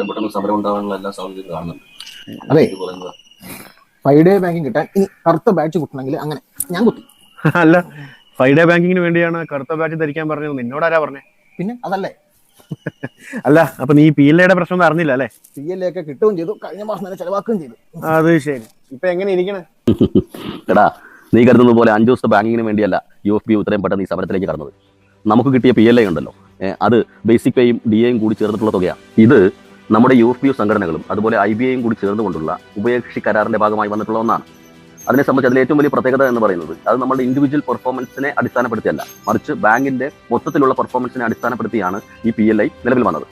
പെട്ടെന്ന് സമരം ഉണ്ടാകാനുള്ള എല്ലാ സാധ്യതയും കാണുന്നുണ്ട്. അതെ, ഇത് പറയുന്നത് 5 ഡേ ബാങ്കിങ് കിട്ടാൻ ഇനി കറുത്ത ബാച്ച് കുട്ടണമെങ്കിൽ അങ്ങനെ ഞാൻ കുത്തി. അല്ല, 5 ഡേ ബാങ്കിങ്ങിന് വേണ്ടിയാണ് കറുത്ത ബാച്ച് ധരിക്കാൻ പറഞ്ഞത്. നിന്നോടാരാ പറഞ്ഞേ? പിന്നെ അതല്ലേ അല്ല, അപ്പൊ നീ PLA പ്രശ്നം ഒന്നും അറിഞ്ഞില്ല അല്ലേ? PLA ഒക്കെ കിട്ടുകയും ചെയ്തു, കഴിഞ്ഞ മാസം തന്നെ ചെലവാക്കുകയും ചെയ്തു. അത് ശരി. ഇപ്പൊ എങ്ങനെ ഇരിക്കണേ? എടാ, നീ കരുതുന്നത് പോലെ 5 ദിവസത്തെ ബാങ്കിങ്ങിന് വേണ്ടിയല്ല UFPU ഇത്രയും പെട്ടെന്ന് ഈ സമരത്തിലേക്ക് കടന്നത്. നമുക്ക് കിട്ടിയ PLA ഉണ്ടല്ലോ, അത് ബേസിക് പേയും DAയും കൂടി ചേർന്നിട്ടുള്ള തുകയാണ്. ഇത് നമ്മുടെ UFPU സംഘടനകളും അതുപോലെ IBAയും കൂടി ചേർന്നുകൊണ്ടുള്ള ഉഭയകക്ഷി കരാറിന്റെ ഭാഗമായി വന്നിട്ടുള്ള ഒന്നാണ്. അതിനെ സംബന്ധിച്ച് അതിൽ ഏറ്റവും വലിയ പ്രത്യേകത എന്ന് പറയുന്നത് അത് നമ്മുടെ ഇൻഡിവിജ്വൽ പെർഫോമൻസിനെ അടിസ്ഥാനപ്പെടുത്തിയല്ല, മറിച്ച് ബാങ്കിന്റെ മൊത്തത്തിലുള്ള പെർഫോമൻസിനെ അടിസ്ഥാനപ്പെടുത്തിയാണ് ഈ PLI നിലവിൽ വന്നത്.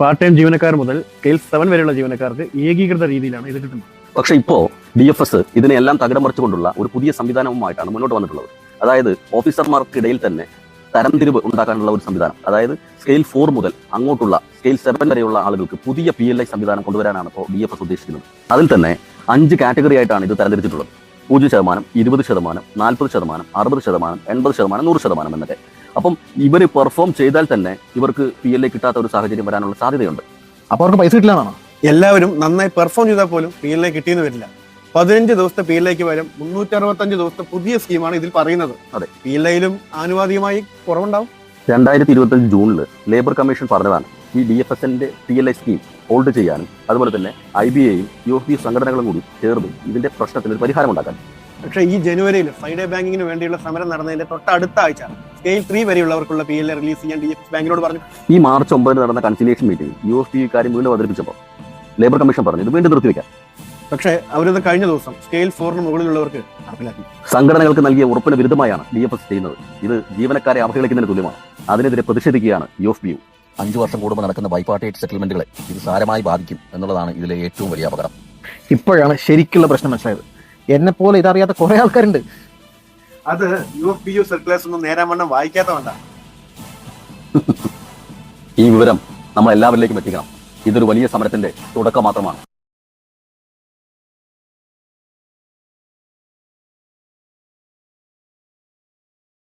പാർട്ട് ടൈം ജീവനക്കാർ മുതൽ സ്കെയിൽ 7 വരെയുള്ള ജീവനക്കാർക്ക് ഏകീകൃത രീതിയിലാണ് ഇത് കിട്ടുന്നത്. പക്ഷേ ഇപ്പോൾ DFS ഇതിനെല്ലാം തകിടം മറിച്ചുകൊണ്ടുള്ള ഒരു പുതിയ സംവിധാനവുമായിട്ടാണ് മുന്നോട്ട് വന്നിട്ടുള്ളത്. അതായത് ഓഫീസർമാർക്കിടയിൽ തന്നെ തരംതിരിവ് ഉണ്ടാക്കാനുള്ള ഒരു സംവിധാനം. അതായത് സ്കെയിൽ 4 മുതൽ അങ്ങോട്ടുള്ള സ്കെയിൽ 7 വരെയുള്ള ആളുകൾക്ക് പുതിയ PLI സംവിധാനം കൊണ്ടുവരാനാണ് ഇപ്പോൾ DFS ഉദ്ദേശിക്കുന്നത്. അതിൽ തന്നെ 5 കാറ്റഗറി ആയിട്ടാണ് ഇത് തരംതിരിച്ചിട്ടുള്ളത്. 0%, 20%, 40%, 60%, 80%, 100% എന്നൊക്കെ. അപ്പം ഇവർ പെർഫോം ചെയ്താൽ തന്നെ ഇവർക്ക് PLI കിട്ടാത്ത ഒരു സാഹചര്യം വരാനുള്ള സാധ്യതയുണ്ട്. അപ്പൊ അവർക്ക് പൈസ കിട്ടില്ലാന്നാണോ? എല്ലാവരും നന്നായി പെർഫോം ചെയ്താൽ പോലും PLI കിട്ടിയെന്ന് വരില്ല. 15 ദിവസത്തെ PLIക്ക് പകരം 365 ദിവസത്തെ പുതിയ സ്കീമാണ് ഇതിൽ പറയുന്നത്. അതെ, PLIയിലും ആനുപാതികമായി കുറവുണ്ടാവും. 2025 ജൂണിൽ ലേബർ കമ്മീഷൻ പറഞ്ഞതാണ് ഈ DFSന്റെ PLI സ്കീം ഹോൾഡ് ചെയ്യാനും അതുപോലെ തന്നെ IBAയും UFPU സംഘടനകളും കൂടി ചേർന്ന് ഇതിന്റെ പ്രശ്നത്തിന് ഒരു പരിഹാരം ഉണ്ടാക്കാൻ. പക്ഷേ ഈ ജനുവരിയിൽ 5 ഡേ ബാങ്കിങ്ങിന് വേണ്ടിയുള്ള സമരം നടന്നതിന്റെ തൊട്ടടുത്ത ആഴ്ച സ്കെയിൽ 3 വരെയുള്ളവർക്കുള്ള PLI റിലീസ് ചെയ്യാൻ DFS ബാങ്കിനോട് പറഞ്ഞു. ഈ മാർച്ച് 9 നടന്ന കൺസിലിയേഷൻ മീറ്റിംഗ് UFPU കാര്യം വീണ്ടും അവതരിപ്പിച്ചപ്പോൾ ലേബർ കമ്മീഷൻ പറഞ്ഞു ഇത് വീണ്ടും നിർത്തിവെക്കാം. പക്ഷേ അവരിത് കഴിഞ്ഞ ദിവസം സ്കെയിൽ 4 മുകളിലുള്ളവർക്ക് നടപ്പിലാക്കി. സംഘടനകൾക്ക് നൽകിയ ഉറപ്പിന് വിരുദ്ധമായാണ് DFS ചെയ്യുന്നത്. ഇത് ജീവനക്കാരെ അവഹേളിക്കുന്നതിന് തുല്യമാണ്. അതിനെതിരെ പ്രതിഷേധിക്കുകയാണ് UFPU. 5 വർഷം കൂടുമ്പോൾ നടക്കുന്ന ബൈപാർട്ടേറ്റ് സെറ്റിൽമെന്റുകളെ ഇത് സാരമായി ബാധിക്കും എന്നുള്ളതാണ് ഇതിലെ ഏറ്റവും വലിയ അപകടം. ഇപ്പോഴാണ് ശരിക്കുള്ള പ്രശ്നം മനസ്സിലായത്. എന്നെ പോലെ ഇതറിയാത്ത കുറെ ആൾക്കാരുണ്ട്. അത് UFPU സർക്കുലേഴ്സ് ഒന്നും നേരാവണ്ണം വായിക്കാത്തതുകൊണ്ടാണ്. ഈ വിവരം നമ്മൾ എല്ലാവരിലേക്കും എത്തിക്കണം. ഇതൊരു വലിയ സമരത്തിന്റെ തുടക്കം മാത്രമാണ്.